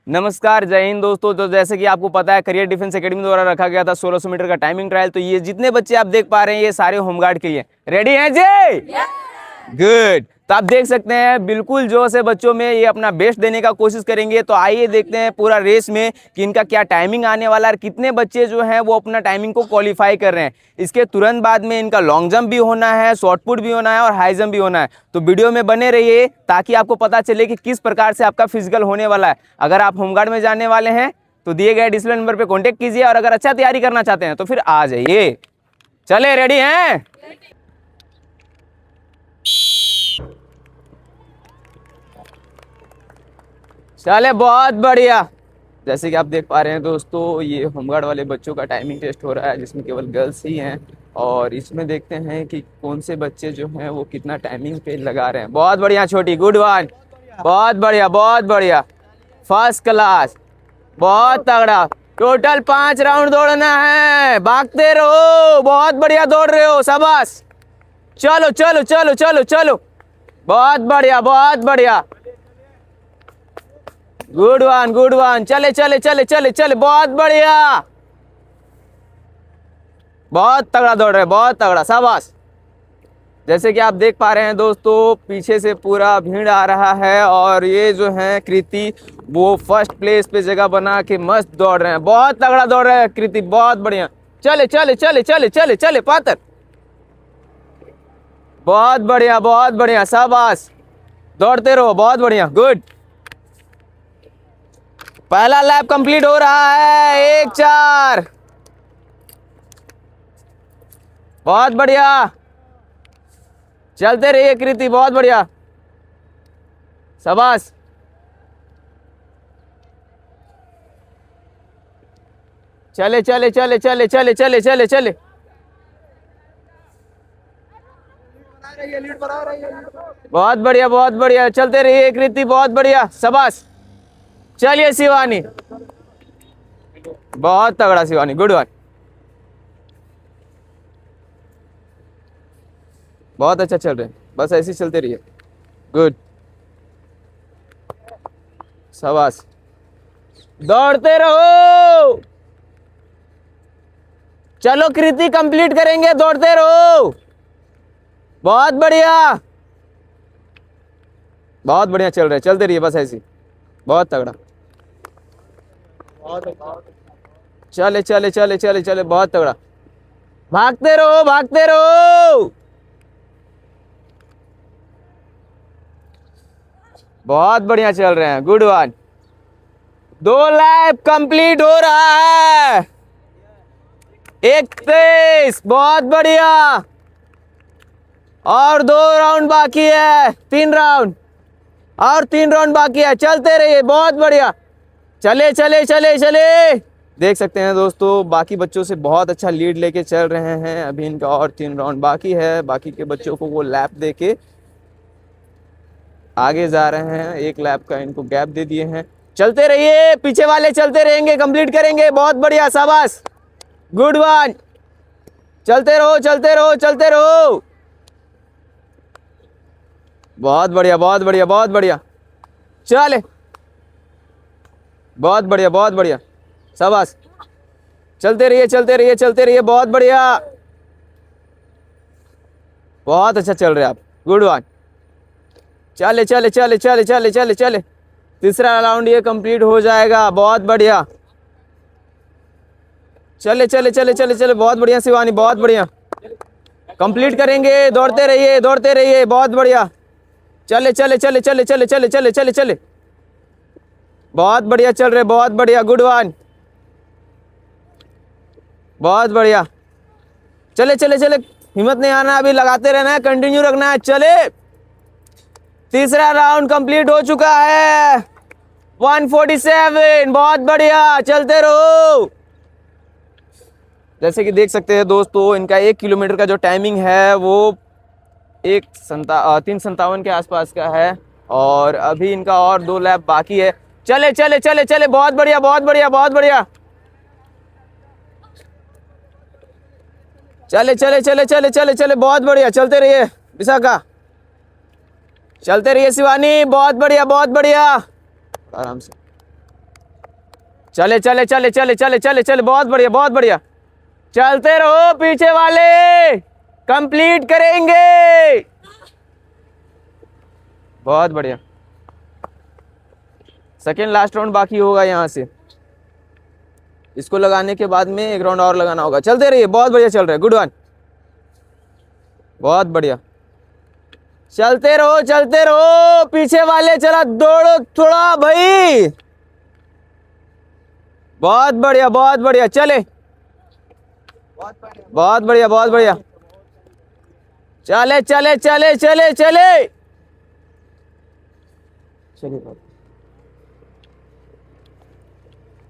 नमस्कार, जय हिंद दोस्तों। तो जैसे कि आपको पता है, करियर डिफेंस एकेडमी द्वारा रखा गया था 1600 मीटर का टाइमिंग ट्रायल। तो ये जितने बच्चे आप देख पा रहे हैं, ये सारे होमगार्ड के लिए रेडी हैं जी? गुड। तो आप देख सकते हैं बिल्कुल जो से बच्चों में ये अपना बेस्ट देने का कोशिश करेंगे। तो आइए देखते हैं पूरा रेस में कि इनका क्या टाइमिंग आने वाला है, कितने बच्चे जो हैं वो अपना टाइमिंग को क्वालिफाई कर रहे हैं। इसके तुरंत बाद में इनका लॉन्ग जंप भी होना है, शॉर्ट पुट भी होना है और हाई जंप भी होना है। तो वीडियो में बने रहिए ताकि आपको पता चले कि किस प्रकार से आपका फिजिकल होने वाला है। अगर आप होमगार्ड में जाने वाले हैं तो दिए गए डिस्प्ले नंबर पर कॉन्टेक्ट कीजिए, और अगर अच्छा तैयारी करना चाहते हैं तो फिर आ जाइए। चले, रेडी हैं? चले, बहुत बढ़िया। जैसे कि आप देख पा रहे हैं दोस्तों, ये होमगार्ड वाले बच्चों का टाइमिंग टेस्ट हो रहा है, जिसमें केवल गर्ल्स ही हैं। और इसमें देखते हैं कि कौन से बच्चे जो हैं वो कितना टाइमिंग पे लगा रहे हैं। बहुत बढ़िया छोटी, गुड वन, बहुत बढ़िया, बहुत बढ़िया, फर्स्ट क्लास, बहुत तगड़ा। टोटल 5 राउंड दौड़ना है, भागते रहो, बहुत बढ़िया दौड़ रहे हो, शाबाश। चलो चलो चलो चलो चलो, बहुत बढ़िया, बहुत बढ़िया, गुड वन, गुड वन। चले चले चले चले चले, बहुत बढ़िया, बहुत तगड़ा दौड़ रहे, बहुत तगड़ा, शाबाश। जैसे कि आप देख पा रहे हैं दोस्तों, पीछे से पूरा भीड़ आ रहा है, और ये जो है कृति, वो फर्स्ट प्लेस पे जगह बना के मस्त दौड़ रहे हैं, बहुत तगड़ा दौड़ रहे हैं कृति, बहुत बढ़िया। चले चले चले चले चले चले पातर, बहुत बढ़िया, बहुत बढ़िया, शाबाश, दौड़ते रहो, बहुत बढ़िया, गुड। पहला लैप कंप्लीट हो रहा है, 1-4, बहुत बढ़िया। चलते रहिए कृति, बहुत बढ़िया, शाबाश। चले चले चले चले चले चले चले चले, बहुत बढ़िया, बहुत बढ़िया, चलते रहिए कृति, बहुत बढ़िया, शाबाश। चलिए शिवानी, बहुत तगड़ा शिवानी, गुड वन, बहुत अच्छा चल रहे हैं, बस ऐसे ही चलते रहिए, गुड, शाबाश, दौड़ते रहो। चलो कृति, कंप्लीट करेंगे, दौड़ते रहो, बहुत बढ़िया, बहुत बढ़िया चल रहे हैं, चलते रहिए बस ऐसे ही, बहुत तगड़ा। चले चले चले चले चले, बहुत तगड़ा, भागते रहो, भागते रहो, बहुत बढ़िया चल रहे हैं, गुड वन। 2 लैप कंप्लीट हो रहा है, 31, बहुत बढ़िया, और 2 राउंड बाकी है, 3 राउंड, और 3 राउंड बाकी है, चलते रहिए, बहुत बढ़िया, चले चले चले चले। देख सकते हैं दोस्तों, बाकी बच्चों से बहुत अच्छा लीड लेके चल रहे हैं। अभी इनका और 3 राउंड बाकी है, बाकी के बच्चों को वो लैप देके आगे जा रहे हैं, 1 लैप का इनको गैप दे दिए हैं। चलते रहिए, पीछे वाले चलते रहेंगे, कंप्लीट करेंगे, बहुत बढ़िया, शाबाश, गुड वन। चलते रहो, चलते रहो, चलते रहो, बहुत बढ़िया, बहुत बढ़िया, बहुत बढ़िया, चले, बहुत बढ़िया, बहुत बढ़िया, शाबाश। चलते रहिए, चलते रहिए, चलते रहिए, बहुत बढ़िया, बहुत अच्छा चल रहे हैं आप, गुड वन। चले चले चले चले चले चले चले, तीसरा राउंड ये कंप्लीट हो जाएगा, बहुत बढ़िया। चले चले चले चले चले, बहुत बढ़िया शिवानी, बहुत बढ़िया, कंप्लीट करेंगे, दौड़ते रहिए, दौड़ते रहिए, बहुत बढ़िया। चले चले चले चले चले चले चले चले चले, बहुत बढ़िया चल रहे, बहुत बढ़िया, गुड वन, बहुत बढ़िया। चले चले चले, हिम्मत नहीं आना, अभी लगाते रहना है, कंटिन्यू रखना है। चले, तीसरा राउंड कंप्लीट हो चुका है, 147, बहुत बढ़िया, चलते रहो। जैसे कि देख सकते हैं दोस्तों, इनका 1 किलोमीटर का जो टाइमिंग है वो 3:57 के आसपास का है, और अभी इनका और 2 लैप बाकी है। चले चले चले चले, बहुत बढ़िया, बहुत बढ़िया, बहुत बढ़िया, चले चले चले चले चले चले, बहुत बढ़िया, चलते रहिए विशाखा, चलते रहिए शिवानी, बहुत बढ़िया, बहुत बढ़िया, आराम से, चले चले चले चले चले चले चले, बहुत बढ़िया बहुत बढ़िया, चलते रहो पीछे वाले, कंप्लीट करेंगे। बहुत बढ़िया, सेकेंड लास्ट राउंड बाकी होगा यहाँ से, इसको लगाने के बाद में एक राउंड और लगाना होगा। चलते रहिए, बहुत बढ़िया चल रहा है, गुड वन, बहुत बढ़िया, चलते रहो पीछे वाले, चला दौड़ो थोड़ा भाई, बहुत बढ़िया चले, बहुत बढ़िया बहुत बढ़िया, चले चले चले चले चले चलिए,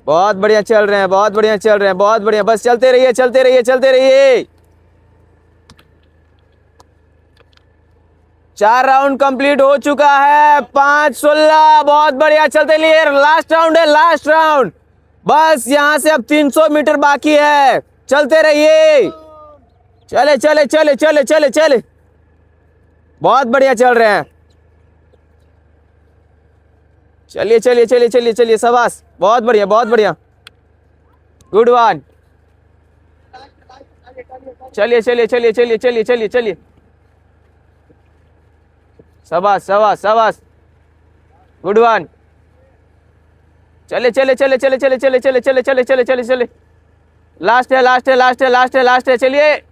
बहुत बढ़िया चल रहे हैं, बहुत बढ़िया चल रहे हैं, बहुत बढ़िया, बस चलते रहिए चलते रहिए चलते रहिए। 4 राउंड कंप्लीट हो चुका है, 5-16, बहुत बढ़िया, चलते लिए, लास्ट राउंड है, लास्ट राउंड, बस यहां से अब 300 मीटर बाकी है, चलते रहिए, चले चले चले चले चले चले, बहुत बढ़िया चल रहे हैं, चलिए चलिए चलिए चलिए चलिए, शाबाश, बहुत बढ़िया बहुत बढ़िया, गुड वन, चलिए चलिए चलिए चलिए चलिए चलिए चलिए, शाबाश शाबाश शाबाश, गुड वन, चले चले चले चले चले चले चले चले चले चले चले चले, लास्ट है लास्ट है लास्ट है लास्ट है लास्ट है, चलिए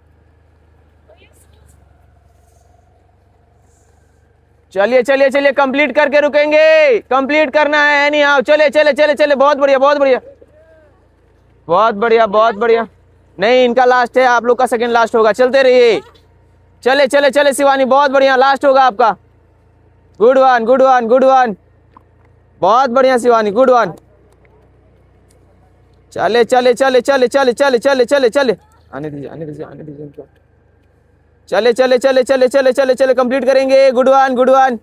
चलिए चलिए चलिए, कंप्लीट करके रुकेंगे, कंप्लीट करना है नहीं, आओ चले चले चले चले, बहुत बढ़िया बहुत बढ़िया बहुत बढ़िया बहुत बढ़िया, नहीं इनका लास्ट है, आप लोग का सेकंड लास्ट होगा, चलते रहिए, चले चले चले शिवानी, बहुत बढ़िया, लास्ट होगा आपका, good one good one good one, बहुत बढ़िया शिवानी, गुड वन, चले चले चले चले चले चले चले चले चले, आने दीजिए आने दीजिए आने दीजिए इनको, चले चले चले चले चले चले चले, कंप्लीट करेंगे, गुड वन गुड वन,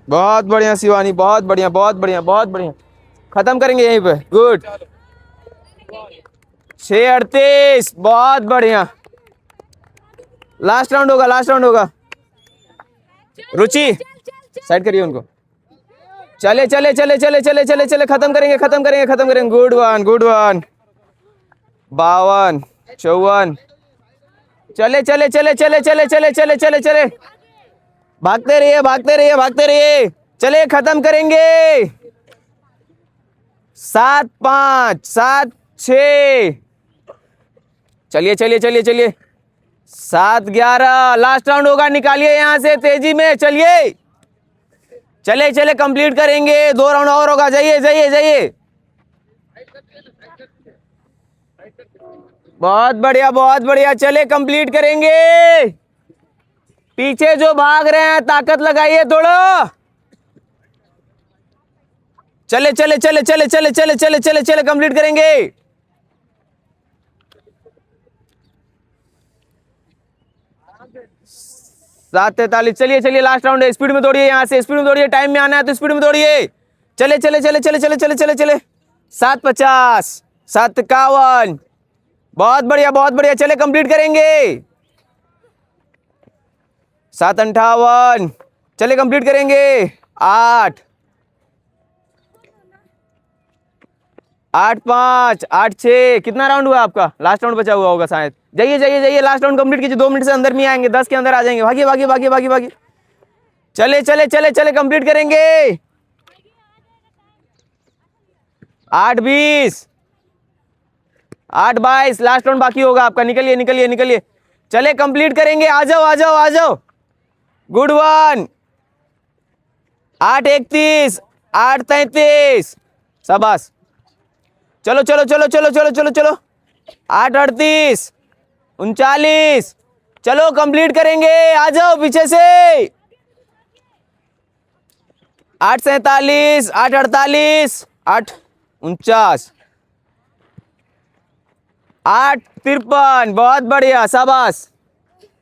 बहुत बढ़िया शिवानी, बहुत बढ़िया बहुत बढ़िया बहुत बढ़िया, खत्म करेंगे यहीं पे, गुड, 6:38, बहुत बढ़िया, लास्ट राउंड होगा लास्ट राउंड होगा, रुचि साइड करिए उनको, चले चले चले चले चले चले चले, खत्म करेंगे खत्म करेंगे खत्म करेंगे, गुड वन गुड वन, 52 54, चले चले चले चले चले चले चले चले चले, भागते रहिए भागते रहिए भागते रहिए, चले खत्म करेंगे, 7-5 7-6, चलिए चलिए चलिए चलिए, 7-11, लास्ट राउंड होगा, निकालिए यहां से तेजी में, चलिए चले चले, कंप्लीट करेंगे, 2 राउंड और होगा, जाइए जाइए जाइए, बहुत बढ़िया, चले कंप्लीट करेंगे, पीछे जो भाग रहे हैं ताकत लगाइए थोड़ा, चले चले चले चले चले चले चले चले चले, कंप्लीट करेंगे, 7:43, चलिए चलिए, लास्ट राउंड है, स्पीड में दौड़िए, यहां से स्पीड में दौड़िए, टाइम में आना है तो स्पीड में दौड़िए, चले चले चले चले चले चले चले चले, 7:50 7:51, बहुत बढ़िया, चले कंप्लीट करेंगे, 7:58, चले कंप्लीट करेंगे, 8 8-5 8-6, कितना राउंड हुआ आपका, लास्ट राउंड बचा हुआ होगा शायद, जाइए जाइए जाइए, लास्ट राउंड कंप्लीट कीजिए, 2 मिनट से अंदर नहीं आएंगे, 10 के अंदर आ जाएंगे, भागिए भागिए भागिए भागिए भागिए, चले चले चले चले, कंप्लीट करेंगे, 8-20 8-22, लास्ट राउंड बाकी होगा आपका, निकलिए निकलिए निकलिए, चले कंप्लीट करेंगे, आ जाओ आ जाओ आ जाओ, गुड वन, 8-31 8-33, शाबाश, चलो चलो चलो चलो चलो चलो चलो, 8-38 39, चलो कंप्लीट करेंगे, आ जाओ पीछे से, 8-47 8-48 8-49 8-53, बहुत बढ़िया, शाबाश।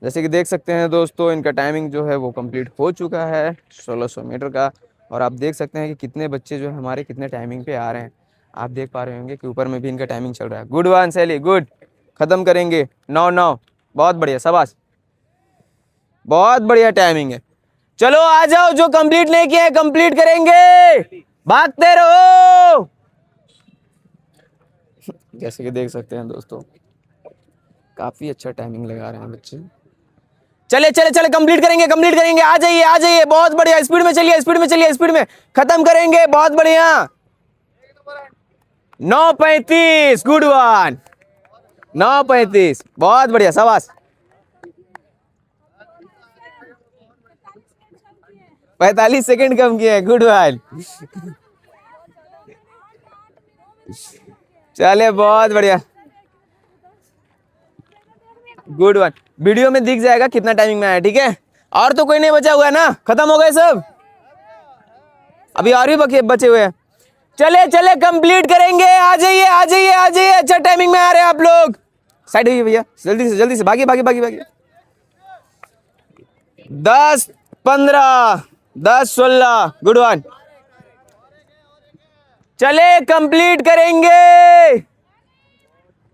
जैसे कि देख सकते हैं दोस्तों, इनका टाइमिंग जो है वो कंप्लीट हो चुका है 1600 मीटर का, और आप देख सकते हैं कि कितने बच्चे जो है हमारे कितने टाइमिंग पे आ रहे हैं, आप देख पा रहे होंगे कि ऊपर में भी इनका टाइमिंग चल रहा है, गुड वन सैली, गुड, खत्म करेंगे 9-9, बहुत बढ़िया, शाबाश, बहुत बढ़िया टाइमिंग है, चलो आ जाओ, जो कंप्लीट नहीं किया है कंप्लीट करेंगे, भागते रहो, जैसे कि देख सकते हैं दोस्तों, काफी अच्छा टाइमिंग लगा रहे हैं बच्चे। चले चले चले, कंप्लीट करेंगे, कंप्लीट करेंगे, आ जाइए आ जाइए, बहुत बढ़िया, स्पीड में चलिए, स्पीड में चलिए, स्पीड में खत्म करेंगे, बहुत बढ़िया। 9:35, गुड वन। 9:35, बहुत बढ़िया, शाबाश। 45 सेकंड कम किए, गुड वन। चले बहुत बढ़िया, गुड वन। वीडियो में दिख जाएगा कितना टाइमिंग में आया, ठीक है। और तो कोई नहीं बचा हुआ है ना, खत्म हो गए सब, अभी और भी बचे हुए हैं। चले चले, कंप्लीट करेंगे, आ जाइए आ जाइए आ जाइए, अच्छा टाइमिंग में आ रहे हैं आप लोग। साइड होइए भैया, जल्दी से भागिए भागिए भागिए भागिए। 10:15, 10:16, गुड वन। चले कंप्लीट करेंगे,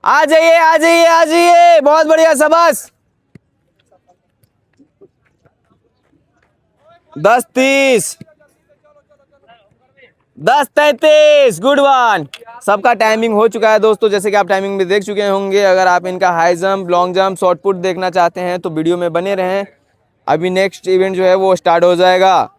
आ जाइए आ जाइए आ जाइए, बहुत बढ़िया, शाबाश। 10:30, 10:33, गुड वन। सबका टाइमिंग हो चुका है दोस्तों, जैसे कि आप टाइमिंग में देख चुके होंगे। अगर आप इनका high jump, long jump, short put देखना चाहते हैं तो वीडियो में बने रहें। अभी नेक्स्ट इवेंट जो है वो स्टार्ट हो जाएगा।